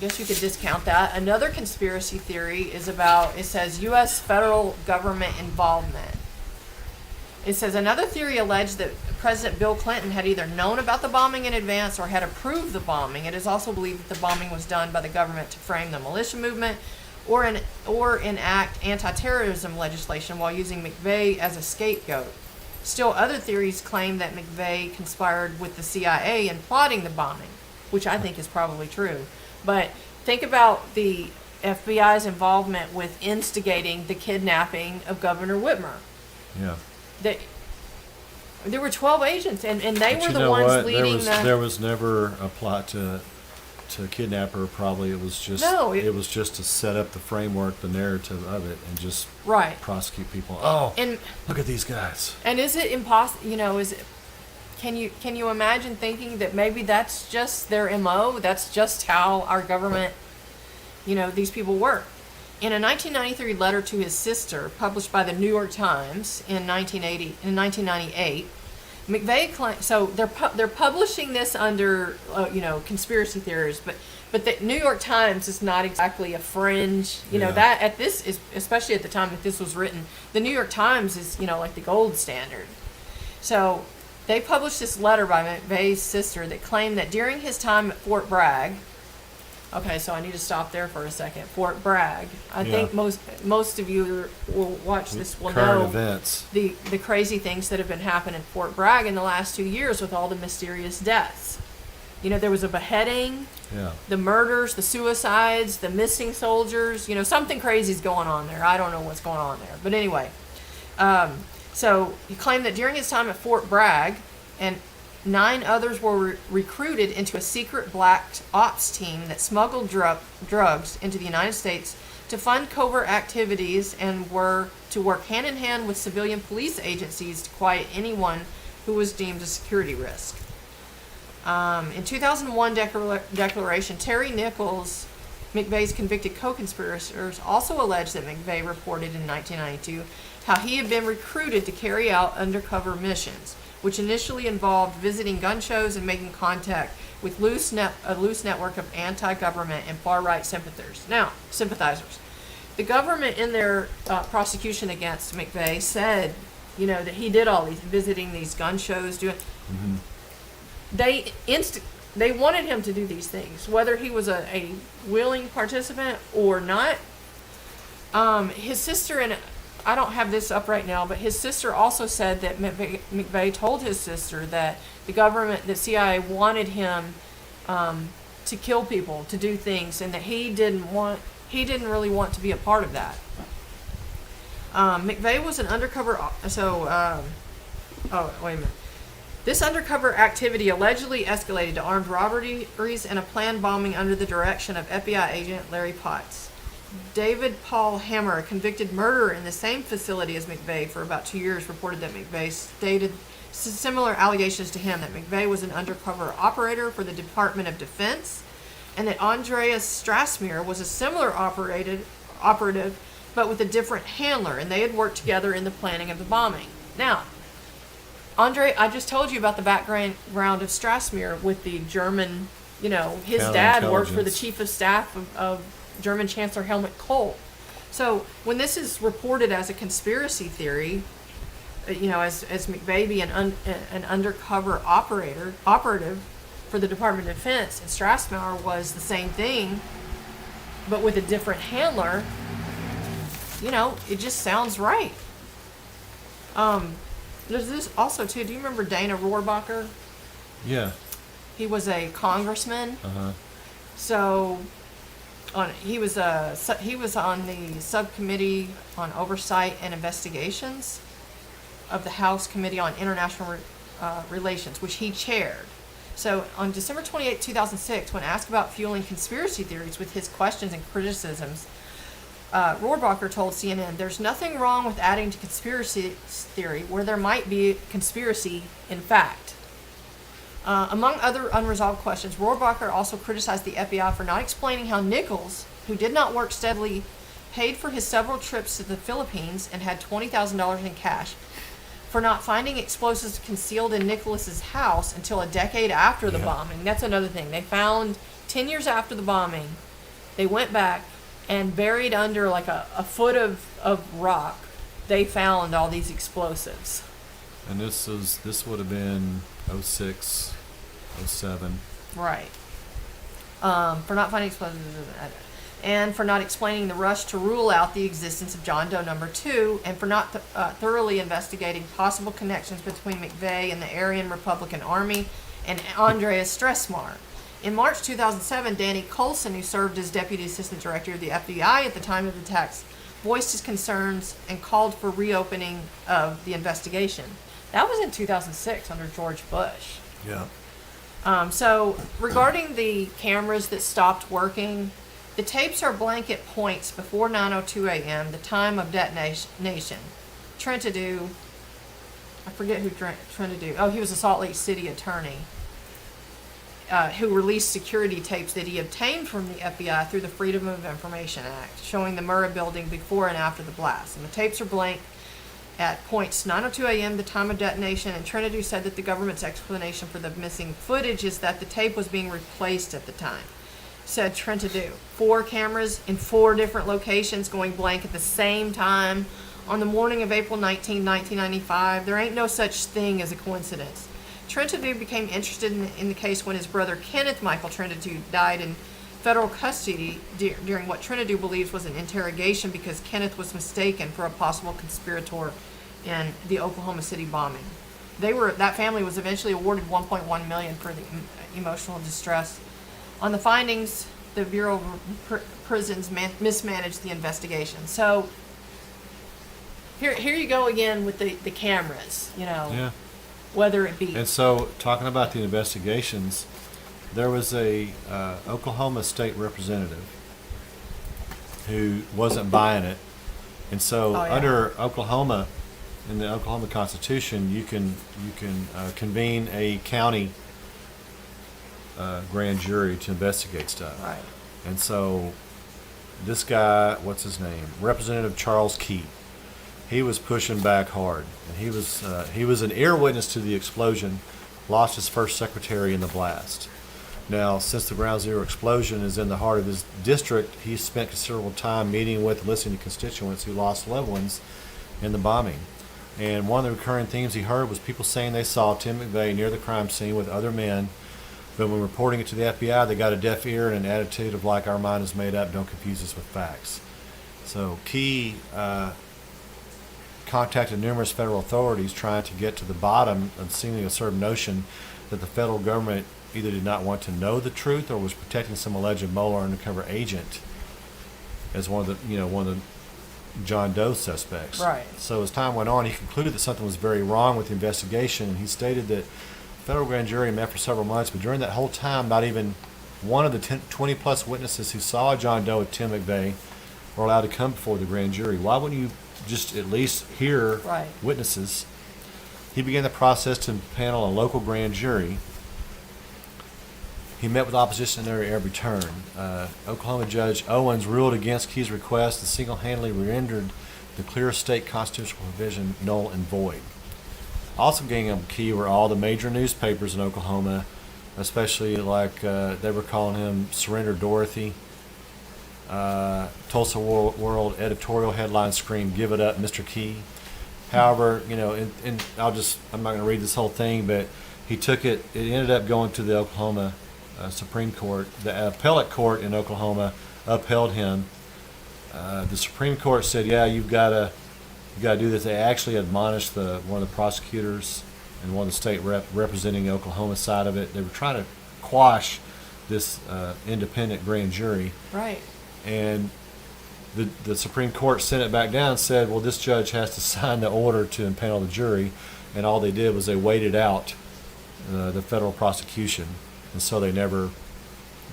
guess you could discount that. Another conspiracy theory is it says U.S. federal government involvement. It says another theory alleged that President Bill Clinton had either known about the bombing in advance or had approved the bombing. It is also believed that the bombing was done by the government to frame the militia movement or enact anti-terrorism legislation while using McVeigh as a scapegoat. Still, other theories claim that McVeigh conspired with the CIA in plotting the bombing, which I think is probably true. But think about the FBI's involvement with instigating the kidnapping of Governor Whitmer. Yeah. There were 12 agents, and they But were you the know ones what? leading There was never a plot to kidnap her. Probably it was just it was just to set up the framework, the narrative of it, and just prosecute people. Oh, and look at these guys. And is it impossible? Can you imagine thinking that maybe that's just their MO? That's just how our government, these people work. In a 1993 letter to his sister, published by the New York Times in 1998, McVeigh claimed. So they're publishing this under conspiracy theories, but the New York Times is not exactly a fringe. That at this is especially at the time that this was written, the New York Times is like the gold standard. So they published this letter by McVeigh's sister that claimed that during his time at Fort Bragg. Okay, so I need to stop there for a second. Fort Bragg. I think most of you who will watch this will Current know events. The crazy things that have been happening in Fort Bragg in the last 2 years with all the mysterious deaths. There was a beheading, the murders, the suicides, the missing soldiers. Something crazy's going on there. I don't know what's going on there. But anyway, so he claimed that during his time at Fort Bragg, and 9 others were recruited into a secret black ops team that smuggled drugs into the United States to fund covert activities and were to work hand in hand with civilian police agencies to quiet anyone who was deemed a security risk. In 2001 declaration, Terry Nichols, McVeigh's convicted co-conspirators, also alleged that McVeigh reported in 1992 how he had been recruited to carry out undercover missions, which initially involved visiting gun shows and making contact with a loose network of anti-government and far-right sympathizers. The government, in their prosecution against McVeigh, said, that he did all these, visiting these gun shows, doing. Mm-hmm. They wanted him to do these things, whether he was a willing participant or not. His sister, and I don't have this up right now, but his sister also said that McVeigh told his sister that the government, the CIA, wanted him to kill people, to do things, and that he didn't really want to be a part of that. McVeigh was an undercover. Oh, wait a minute. This undercover activity allegedly escalated to armed robberies and a planned bombing under the direction of FBI agent Larry Potts. David Paul Hammer, a convicted murderer in the same facility as McVeigh for about 2 years, reported that McVeigh stated similar allegations to him, that McVeigh was an undercover operator for the Department of Defense, and that Andreas Strassmeer was a similar operative, but with a different handler, and they had worked together in the planning of the bombing. Now, Andre, I just told you about the background of Strassmeer with the German, his dad worked for the chief of staff of German Chancellor Helmut Kohl. So when this is reported as a conspiracy theory, as McVeigh being an undercover operative for the Department of Defense, and Strassmeer was the same thing, but with a different handler, it just sounds right. There's this also too. Do you remember Dana Rohrabacher? Yeah. He was a congressman. Uh-huh. So, he was on the subcommittee on oversight and investigations of the House Committee on International Relations, which he chaired. So, on December 28, 2006, when asked about fueling conspiracy theories with his questions and criticisms, Rohrabacher told CNN, "There's nothing wrong with adding to conspiracy theory where there might be conspiracy in fact." Among other unresolved questions, Rohrabacher also criticized the FBI for not explaining how Nichols, who did not work steadily, paid for his several trips to the Philippines and had $20,000 in cash, for not finding explosives concealed in Nicholas's house until a decade after the bombing. That's another thing. They found 10 years after the bombing, they went back and buried under like a foot of rock, they found all these explosives. And this would have been 06, 07. Right. For not finding explosives, and for not explaining the rush to rule out the existence of John Doe number 2, and for not thoroughly investigating possible connections between McVeigh and the Aryan Republican Army and Andreas Strassmeer. In March 2007, Danny Coulson, who served as Deputy Assistant Director of the FBI at the time of the attacks, voiced his concerns and called for reopening of the investigation. That was in 2006 under George Bush. Yeah. So regarding the cameras that stopped working, the tapes are blank at points before 9:02 a.m., the time of detonation. Trentadue, I forget who Trentadue, oh, he was a Salt Lake City attorney, who released security tapes that he obtained from the FBI through the Freedom of Information Act, showing the Murrah building before and after the blast. And the tapes are blank at points 9:02 a.m., the time of detonation, and Trentadue said that the government's explanation for the missing footage is that the tape was being replaced at the time. Said Trentadue. 4 cameras in 4 different locations going blank at the same time on the morning of April 19, 1995. There ain't no such thing as a coincidence. Trentadue became interested in the case when his brother Kenneth Michael Trentadue died in federal custody during what Trentadue believes was an interrogation because Kenneth was mistaken for a possible conspirator in the Oklahoma City bombing. That family was eventually awarded $1.1 million for the emotional distress. On the findings, the Bureau of Prisons mismanaged the investigation. So here you go again with the cameras, Yeah. whether it be. And so, talking about the investigations, there was a Oklahoma state representative who wasn't buying it, and so under Oklahoma, in the Oklahoma Constitution, you can convene a county grand jury to investigate stuff. Right. And so, this guy, what's his name? Representative Charles Key. He was pushing back hard, and he was an ear witness to the explosion. Lost his first secretary in the blast. Now, since the Ground Zero explosion is in the heart of his district, he spent considerable time meeting with and listening to constituents who lost loved ones in the bombing. And one of the recurring themes he heard was people saying they saw Tim McVeigh near the crime scene with other men, but when reporting it to the FBI, they got a deaf ear and an attitude of like, our mind is made up, don't confuse us with facts. So Key contacted numerous federal authorities trying to get to the bottom of seemingly a sort of notion that the federal government either did not want to know the truth or was protecting some alleged mole or undercover agent as one of the John Doe suspects. Right. So as time went on, he concluded that something was very wrong with the investigation, and he stated that the federal grand jury met for several months, but during that whole time, not even one of the 20-plus witnesses who saw John Doe with Tim McVeigh were allowed to come before the grand jury. Why wouldn't you just at least hear Right. witnesses? He began the process to panel a local grand jury. He met with opposition at every turn. Oklahoma Judge Owens ruled against Key's request and single-handedly rendered the clear state constitutional provision null and void. Also ganging up Key were all the major newspapers in Oklahoma, especially like they were calling him Surrender Dorothy. Tulsa World editorial headline screamed, "Give it up, Mr. Key." However, you know, and I'm not going to read this whole thing, but he took it. It ended up going to the Oklahoma Supreme Court. The appellate court in Oklahoma upheld him. The Supreme Court said, "Yeah, you got to do this." They actually admonished one of the prosecutors and one of the state representing the Oklahoma side of it. They were trying to quash this independent grand jury. Right. And the Supreme Court sent it back down and said, well, this judge has to sign the order to impanel the jury. And all they did was they waited out the federal prosecution. And so they never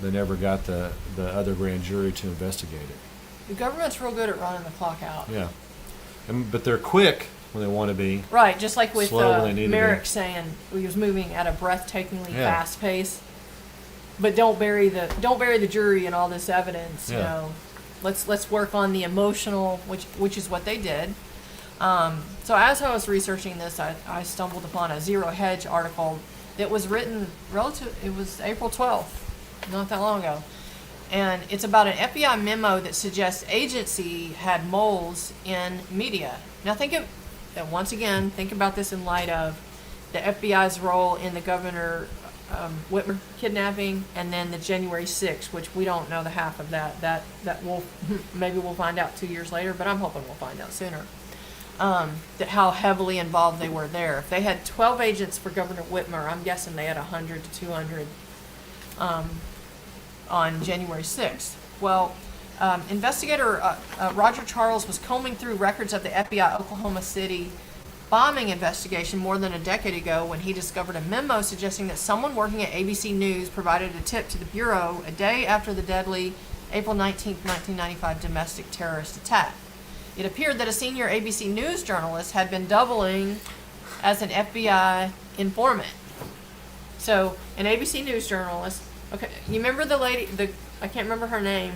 got the other grand jury to investigate it. The government's real good at running the clock out. Yeah. But they're quick when they want to be. Right, just like with Slow when they need to be. Merrick saying he was moving at a breathtakingly Yeah. fast pace. But don't bury the jury in all this evidence. You Yeah. know, let's work on the emotional, which is what they did. So as I was researching this, I stumbled upon a Zero Hedge article that was written it was April 12th, not that long ago. And it's about an FBI memo that suggests agency had moles in media. Now think about this in light of the FBI's role in the Governor Whitmer kidnapping, and then the January 6th, which we don't know the half of that. That maybe we'll find out 2 years later, but I'm hoping we'll find out sooner. That how heavily involved they were there. If they had 12 agents for Governor Whitmer, I'm guessing they had 100 to 200 on January 6th. Well, investigator Roger Charles was combing through records of the FBI Oklahoma City bombing investigation more than a decade ago when he discovered a memo suggesting that someone working at ABC News provided a tip to the Bureau a day after the deadly April 19, 1995 domestic terrorist attack. It appeared that a senior ABC News journalist had been doubling as an FBI informant. So, an ABC News journalist, okay, you remember the lady, I can't remember her name,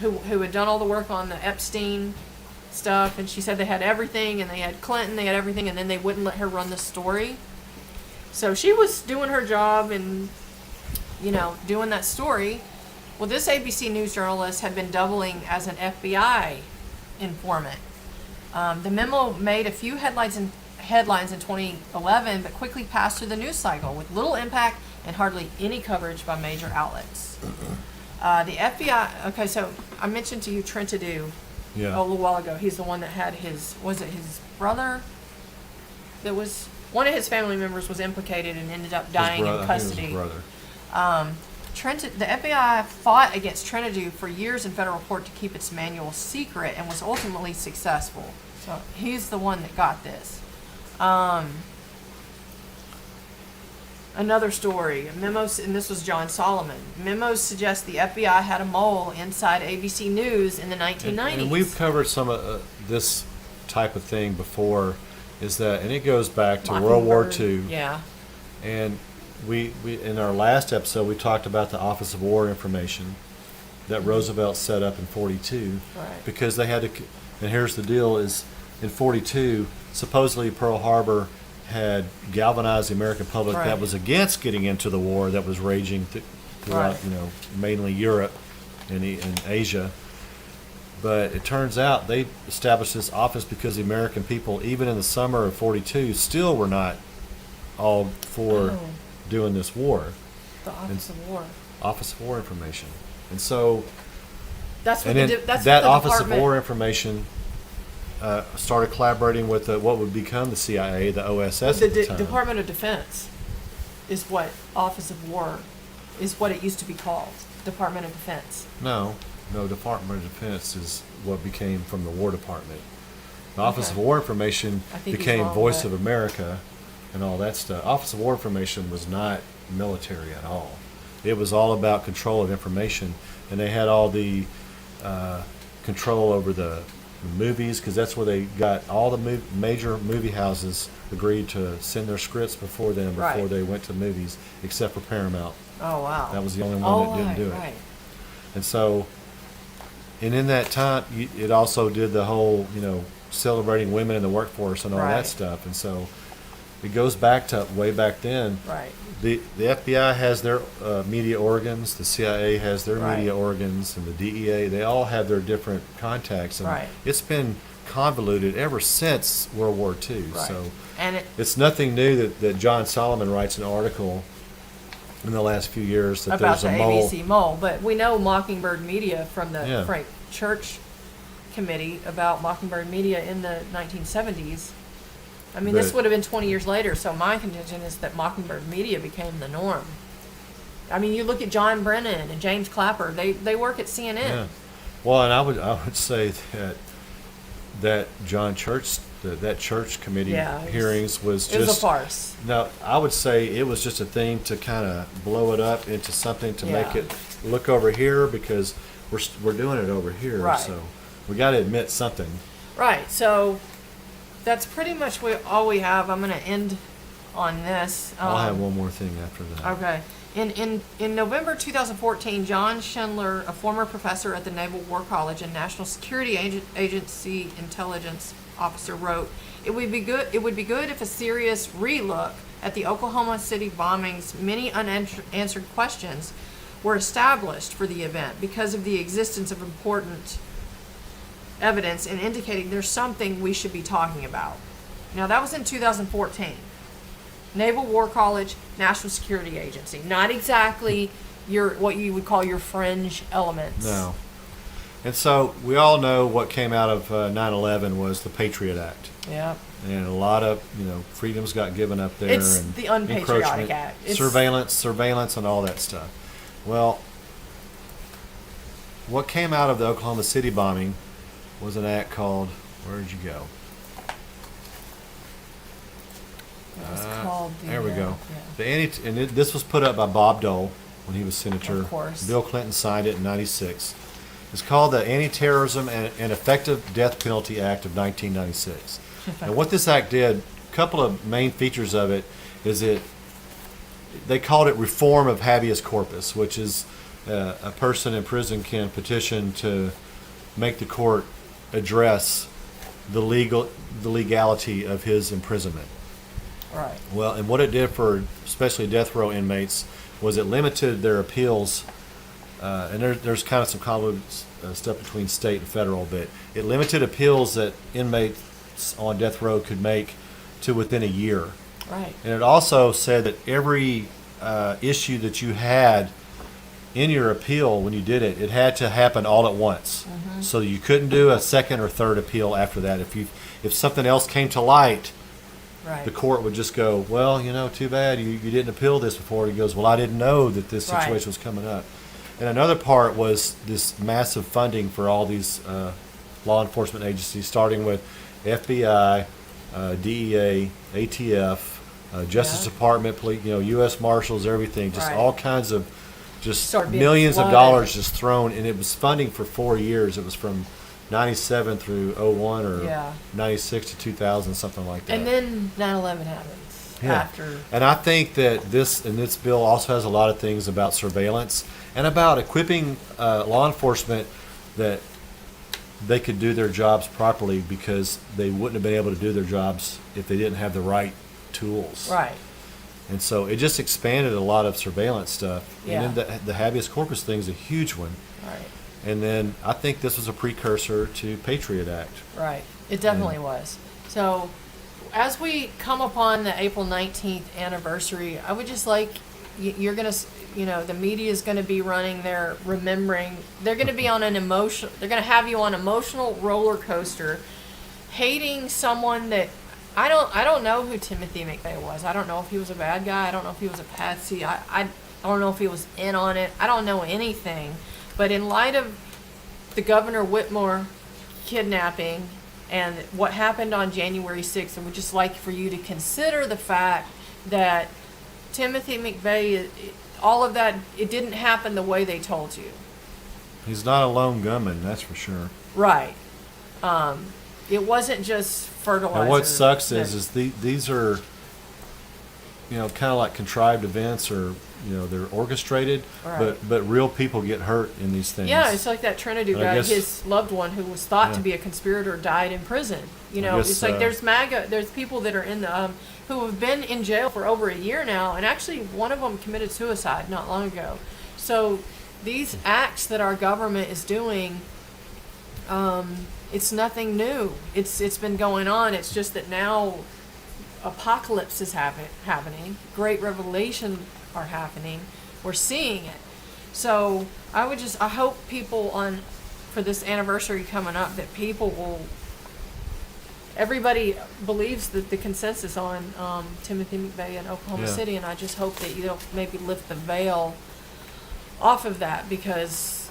who had done all the work on the Epstein stuff, and she said they had everything, and they had Clinton, they had everything, and then they wouldn't let her run the story. So she was doing her job and, doing that story. Well, this ABC News journalist had been doubling as an FBI informant. The memo made a few headlines in 2011, but quickly passed through the news cycle with little impact and hardly any coverage by major outlets. The FBI, okay, so I mentioned to you Trent Adu. Yeah. A little while ago. He's the one that had his brother? That was, one of his family members was implicated and ended up dying in custody. His brother. The FBI fought against Trent Adu for years in federal court to keep its manual secret and was ultimately successful. So he's the one that got this. Another story, memos, and this was John Solomon. Memos suggest the FBI had a mole inside ABC News in the 1990s. And we've covered some of this type of thing before, and it goes back to World War II. Yeah. And we in our last episode, we talked about the Office of War Information that Roosevelt set up in 42. Right. Because they had to, and here's the deal, is in 42, supposedly Pearl Harbor had galvanized the American public that was against getting into the war that was raging throughout, mainly Europe and Asia. But it turns out they established this office because the American people, even in the summer of 42, still were not all for doing this war. The Office of War. Office of War Information. And so That's what that the Office of War Information started collaborating with what would become the CIA, the OSS at the time. Department of Defense is what Office of War is what it used to be called. Department of Defense. No. No, Department of Defense is what became from the War Department. The Office Okay. of War Information I think he's became wrong, Voice but- of America and all that stuff. Office of War Information was not military at all. It was all about control of information, and they had all the control over the movies, because that's where they got all the major movie houses agreed to send their scripts before then, before Right. they went to movies, except for Paramount. Oh, wow. That was the only one that didn't right, do it. Right. And so, and in that time, it also did the whole, celebrating women in the workforce and all Right. that stuff. And so, it goes back to way back then. Right. The FBI has their media organs, the CIA has their Right. media organs, and the DEA, they all have their different contacts. And Right. it's been convoluted ever since World War II. Right. So, And it's nothing new that John Solomon writes an article in the last few years that about there's the a mole. ABC mole, but we know Mockingbird Media from the Yeah. Frank Church Committee about Mockingbird Media in the 1970s. I mean, this But- would have been 20 years later, so my contention is that Mockingbird Media became the norm. I mean, you look at John Brennan and James Clapper; they work at CNN. Yeah. Well, and I would say that John Church that church committee Yeah, it was- hearings was It was a just farce. no. I would say it was just a thing to kind of blow it up into something to make Yeah. it look over here, because we're doing it over here. Right. So we got to admit something. Right. So that's pretty much all we have. I'm going to end on this. I'll have one more thing after that. Okay. In November 2014, John Schindler, a former professor at the Naval War College and National Security Agency intelligence officer, wrote, "It would be good if a serious relook at the Oklahoma City bombing's many unanswered questions were established for the event because of the existence of important evidence and indicating there's something we should be talking about." Now, that was in 2014. Naval War College, National Security Agency. Not exactly what you would call your fringe elements. No. And so we all know what came out of 9/11 was the Patriot Act. Yeah. And a lot of freedoms got given up there. It's and the unpatriotic encroachment, act. It's- surveillance, and all that stuff. Well, what came out of the Oklahoma City bombing was an act called, where did you go? It was called the, There we go. yeah. This was put up by Bob Dole when he was senator. Of course. Bill Clinton signed it in '96. It's called the Anti-Terrorism and Effective Death Penalty Act of 1996. And what this act did, a couple of main features of it, is they called it reform of habeas corpus, which is a person in prison can petition to make the court address the legality of his imprisonment. Right. Well, and what it did for especially death row inmates was it limited their appeals, and there's kind of some convoluted stuff between state and federal, but it limited appeals that inmates on death row could make to within a year. Right. And it also said that every issue that you had in your appeal when you did it, it had to happen all at once. Mm-hmm. So you couldn't do a second or third appeal after that. If something else came to light, Right. the court would just go, well, too bad you didn't appeal this before. He goes, well, I didn't know that this Right. situation was coming up. And another part was this massive funding for all these law enforcement agencies, starting with FBI, DEA, ATF, Justice Yeah. Department, police, U.S. Marshals, everything, just Right. all kinds of just Start being millions of flooded. dollars just thrown, and it was funding for 4 years. It was from 97 through 01 or Yeah. 96 to 2000, something like that. And then 9/11 happens. Yeah. After. And I think that this bill also has a lot of things about surveillance and about equipping law enforcement that they could do their jobs properly, because they wouldn't have been able to do their jobs if they didn't have the right tools. Right. And so it just expanded a lot of surveillance stuff. Yeah. And then the habeas corpus thing is a huge one. Right. And then I think this was a precursor to Patriot Act. Right. It definitely was. So, as we come upon the April 19th anniversary, I would just like, you're going to, the media is going to be running their remembering. They're going to be on they're going to have you on an emotional roller coaster, hating someone that, I don't know who Timothy McVeigh was. I don't know if he was a bad guy. I don't know if he was a patsy. I don't know if he was in on it. I don't know anything. But in light of the Governor Whitmore kidnapping and what happened on January 6th, and we'd just like for you to consider the fact that Timothy McVeigh, all of that, it didn't happen the way they told you. He's not a lone gunman, that's for sure. Right. It wasn't just fertilizer. And what sucks is these are, kind of like contrived events, or they're orchestrated, Right. but real people get hurt in these things. Yeah, it's like that Trinity And I guy. guess- His loved one, who was thought to Yeah. be a conspirator, died in prison. guess, It's like there's MAGA. There's people that are in the who have been in jail for over a year now, and actually one of them committed suicide not long ago. So these acts that our government is doing, it's nothing new. It's been going on. It's just that now apocalypse is happening. Great revelation are happening. We're seeing it. So I hope people for this anniversary coming up, that people will. Everybody believes that the consensus on Timothy McVeigh in Oklahoma Yeah. City, and I just hope that you'll maybe lift the veil off of that, because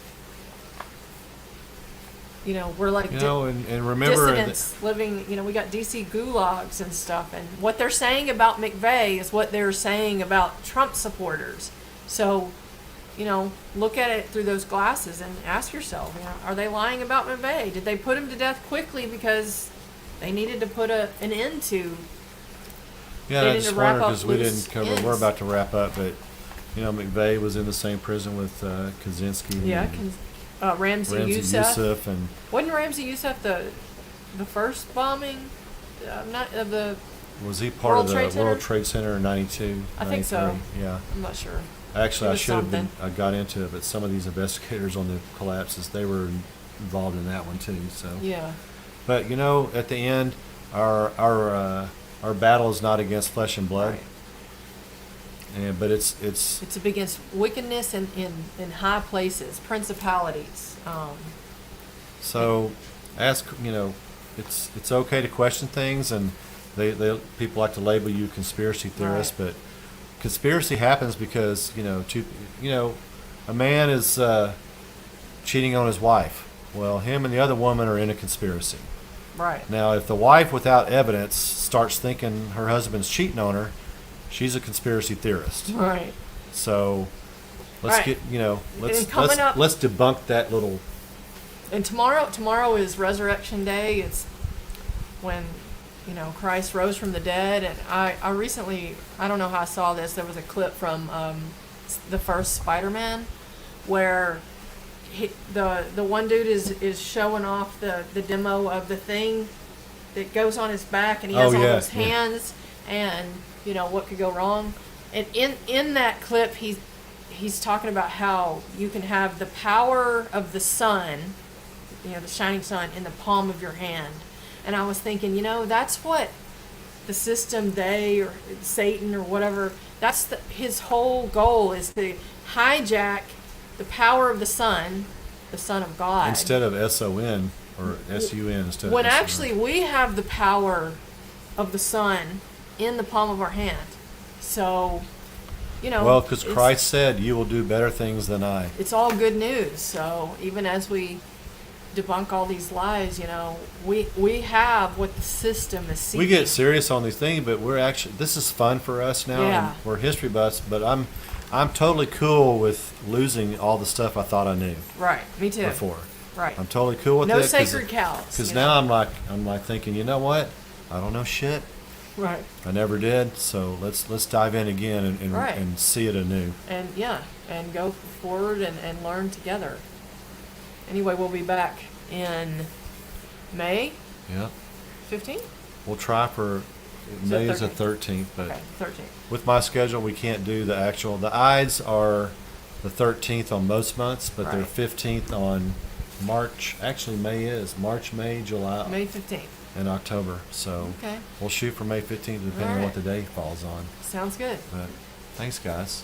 we're like and remember dissidents living. We got DC gulags and stuff, and what they're saying about McVeigh is what they're saying about Trump supporters. So, look at it through those glasses and ask yourself, are they lying about McVeigh? Did they put him to death quickly because they needed to put an end to? Yeah, They I need just to wrap wondered, up because we loose didn't cover. ends. We're about to wrap up, but McVeigh was in the same prison with Kaczynski. Yeah, and Ramsey Ramsey Youssef. and Wasn't Ramsey Youssef the first bombing? Not of the. was he part World of the Trade Center? World Trade Center in '92? I think so. Yeah. I'm not sure. Actually, It I was should have been. something. I got into it, but some of these investigators on the collapses, they were involved in that one too. So. Yeah. But at the end, our battle is not against flesh and blood. Right. But it's It's against wickedness in high places, principalities. so ask. It's okay to question things, and they people like to label you conspiracy theorist, Right. but conspiracy happens because a man is cheating on his wife. Well, him and the other woman are in a conspiracy. Right. Now, if the wife, without evidence, starts thinking her husband's cheating on her, she's a conspiracy theorist. Right. So let's Right. get And coming up- let's debunk that little. And tomorrow is Resurrection Day. It's when Christ rose from the dead. And I recently, I don't know how I saw this. There was a clip from the first Spider-Man where the one dude is showing off the demo of the thing that goes on his back, and he has all those hands, and what could go wrong. And in that clip, he's talking about how you can have the power of the sun, the shining sun, in the palm of your hand. And I was thinking, that's what the system, or Satan or whatever, that's his whole goal, is to hijack the power of the Son of God. Instead of SON or SUN instead When of SON. actually we have the power of the Son in the palm of our hand. So, Well, because it's- Christ said, "You will do better things than I." it's all good news. So even as we debunk all these lies, we have what the system is seeking. We get serious on these things, but this is fun for us now. Yeah. And we're history buffs, but I'm totally cool with losing all the stuff I thought I knew Right, me too. before. Right. I'm totally cool with No it. sacred cows. Because now I'm like thinking, you know what? I don't know shit. Right. I never did. So let's dive in again and Right. and see it anew. And go forward and learn together. Anyway, we'll be back in May Yeah. 15th? We'll try for May is the 13th, but Okay, 13th. with my schedule, we can't do the actual. The Ides are the 13th on most months, but they're Right. 15th on March. Actually, May is March, May, July, May 15th. and October. So Okay. we'll shoot for May 15th, depending on what Alright. the day falls on. Sounds good. But thanks, guys.